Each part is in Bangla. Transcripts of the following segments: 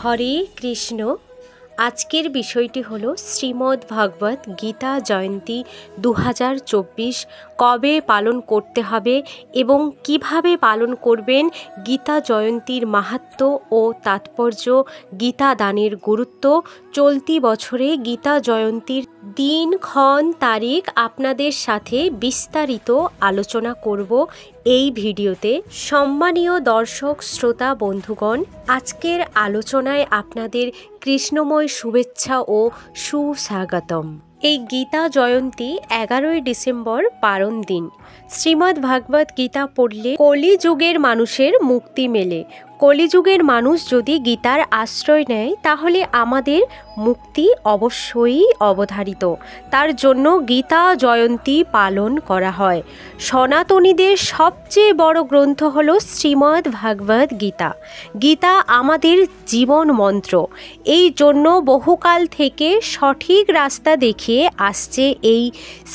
হরে কৃষ্ণ। আজকের বিষয়টি হলো শ্রীমদ্ ভাগবত গীতা জয়ন্তী 2024 কবে পালন করতে হবে এবং কিভাবে পালন করবেন, গীতা জয়ন্তীর মাহাত্ম্য ও তাৎপর্য, গীতা দানের গুরুত্ব, চলতি বছরে গীতা জয়ন্তীর দিনক্ষণ তারিখ আপনাদের সাথে বিস্তারিত আলোচনা করব এই ভিডিওতে। সম্মানীয় দর্শক শ্রোতা বন্ধুগণ, আজকের আলোচনায় আপনাদের কৃষ্ণময় শুভেচ্ছা ও সুস্বাগতম। এই গীতা জয়ন্তী 11ই ডিসেম্বর পারণ দিন। শ্রীমদ্ ভাগবত গীতা পড়লে কলিযুগের মানুষের মুক্তি মেলে। কলিযুগের মানুষ যদি গীতার আশ্রয় নেয় তাহলে আমাদের মুক্তি অবশ্যই অবধারিত। তার জন্য গীতা জয়ন্তী পালন করা হয়। সনাতনীদের সবচেয়ে বড় গ্রন্থ হল শ্রীমদ্ ভাগবত গীতা। গীতা আমাদের জীবন মন্ত্র। এই জন্য বহুকাল থেকে সঠিক রাস্তা দেখিয়ে আসছে এই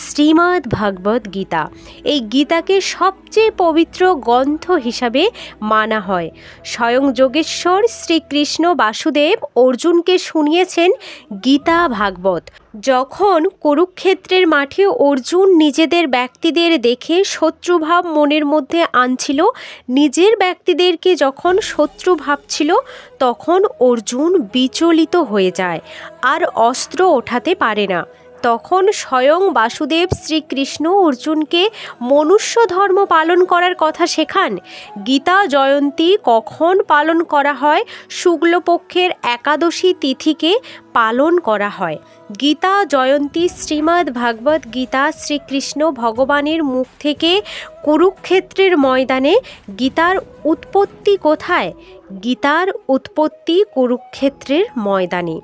শ্রীমদ্ ভাগবত গীতা। এই গীতাকে সবচেয়ে পবিত্র গ্রন্থ হিসাবে মানা হয়। স্বয়ং যোগেশ্বর শ্রীকৃষ্ণ বাসুদেব অর্জুনকে শুনিয়েছেন গীতা ভাগবত। যখন কুরুক্ষেত্রের মাঠে অর্জুন নিজেদের ব্যক্তিদের দেখে শত্রুভাব মনের মধ্যে আনছিল, নিজের ব্যক্তিদেরকে যখন শত্রু ভাবছিল, তখন অর্জুন বিচলিত হয়ে যায় আর অস্ত্র ওঠাতে পারে না। তখন স্বয়ং বাসুদেব শ্রীকৃষ্ণ অর্জুনকে মনুষ্য ধর্ম পালন করার কথা শেখান। গীতা জয়ন্তী কখন পালন করা হয়? শুক্লপক্ষের একাদশী তিথিকে পালন করা হয়। গীতা জয়ন্তী শ্রীমদ্ ভাগবত গীতা শ্রীকৃষ্ণ ভগবানের মুখ থেকে কুরুক্ষেত্রের ময়দানে। গীতার উৎপত্তি কোথায়? গীতার উৎপত্তি কুরুক্ষেত্রের ময়দানে।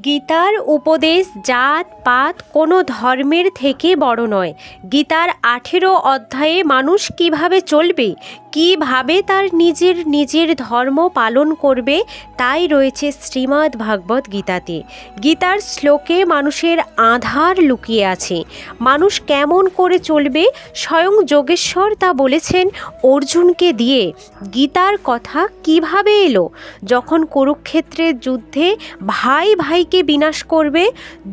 গীতার উপদেশ জাত পাত কোনো ধর্মের থেকে বড় নয়। গীতার 18 অধ্যায়ে মানুষ কিভাবে চলবে, কিভাবে তার নিজের ধর্ম পালন করবে, তাই রয়েছে শ্রীমদ্ ভাগবত গীতাতে। গীতার শ্লোকে মানুষের আধার লুকিয়ে আছে। মানুষ কেমন করে চলবে স্বয়ং যোগেশ্বর তা বলেছেন অর্জুনকে দিয়ে। গীতার কথা কিভাবে এলো? যখন কুরুক্ষেত্রের যুদ্ধে ভাই ভাইকে বিনাশ করবে,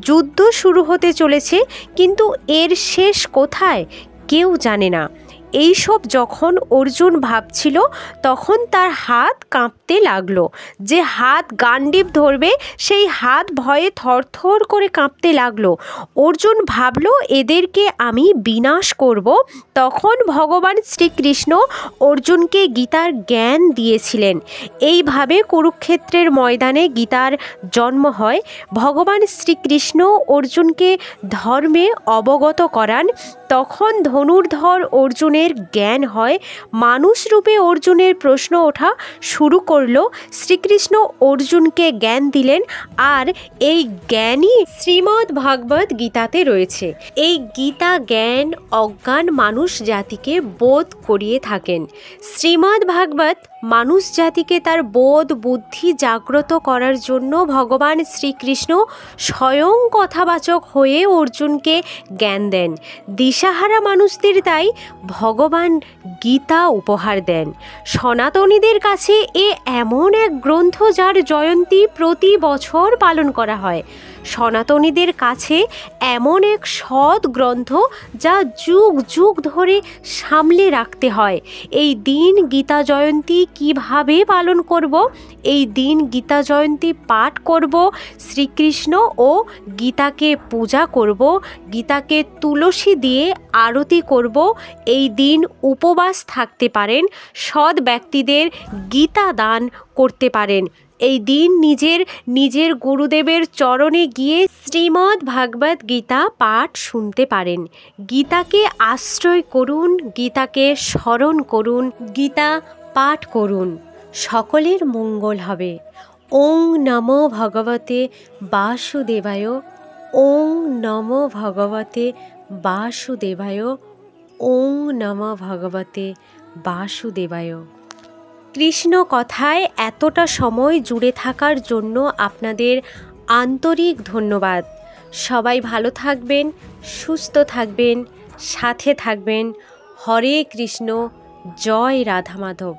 যুদ্ধ শুরু হতে চলেছে, কিন্তু এর শেষ কোথায় কেউ জানে না। এইসব যখন অর্জুন ভাবছিল, তখন তার হাত কাঁপতে লাগলো। যে হাত গান্ডীব ধরবে সেই হাত ভয়ে থরথর করে কাঁপতে লাগলো। অর্জুন ভাবল এদেরকে আমি বিনাশ করব। তখন ভগবান শ্রীকৃষ্ণ অর্জুনকে গীতার জ্ঞান দিয়েছিলেন। এইভাবে কুরুক্ষেত্রের ময়দানে গীতার জন্ম হয়। ভগবান শ্রীকৃষ্ণ অর্জুনকে ধর্মে অবগত করান। তখন ধনুর্ধর অর্জুনের জ্ঞান হয়। মানুষ রূপে অর্জুনের প্রশ্ন ওঠা শুরু করলো। শ্রীকৃষ্ণ অর্জুনকে জ্ঞান দিলেন, আর এই জ্ঞানই শ্রীমদ্ ভাগবত গীতাতে রয়েছে। এই গীতা জ্ঞান অজ্ঞান মানুষ জাতিকে বোধ করিয়ে থাকেন। শ্রীমদ্ ভাগবত মানুষ জাতিকে তার বোধ বুদ্ধি জাগ্রত করার জন্য ভগবান শ্রীকৃষ্ণ স্বয়ং কথাবাচক হয়ে অর্জুনকে জ্ঞান দেন। দিশাহারা মানুষদের তাই ভগবান গীতা উপহার দেন। সনাতনীদের কাছে এ এমন এক গ্রন্থ যার জয়ন্তী প্রতি বছর পালন করা হয়। সনাতনীদের কাছে এমন এক সৎ গ্রন্থ যা যুগ যুগ ধরে সামলে রাখতে হয়। এই দিন গীতা জয়ন্তী কিভাবে পালন করব? এই দিন গীতা জয়ন্তী পাঠ করব, শ্রীকৃষ্ণ ও গীতাকে পূজা করব, গীতাকে তুলসী দিয়ে আরতি করব। এই দিন উপবাস থাকতে পারেন, সৎ ব্যক্তিদের গীতা দান করতে পারেন। এই দিন নিজের গুরুদেবের চরণে গিয়ে শ্রীমদ্ ভাগবত গীতা পাঠ শুনতে পারেন। গীতাকে আশ্রয় করুন, গীতাকে স্মরণ করুন, গীতা পাঠ করুন। সকলের মঙ্গল হবে। ওং নমো ভগবতে বাসুদেবায়। ওং নমো ভগবতে বাসুদেবায়। ওং নমো ভগবতে বাসুদেবায়। কৃষ্ণ কথায় এতটা সময় জুড়ে থাকার জন্য আপনাদের আন্তরিক ধন্যবাদ। সবাই ভালো থাকবেন, সুস্থ থাকবেন, সাথে থাকবেন। হরে কৃষ্ণ। জয় রাধা মাধব।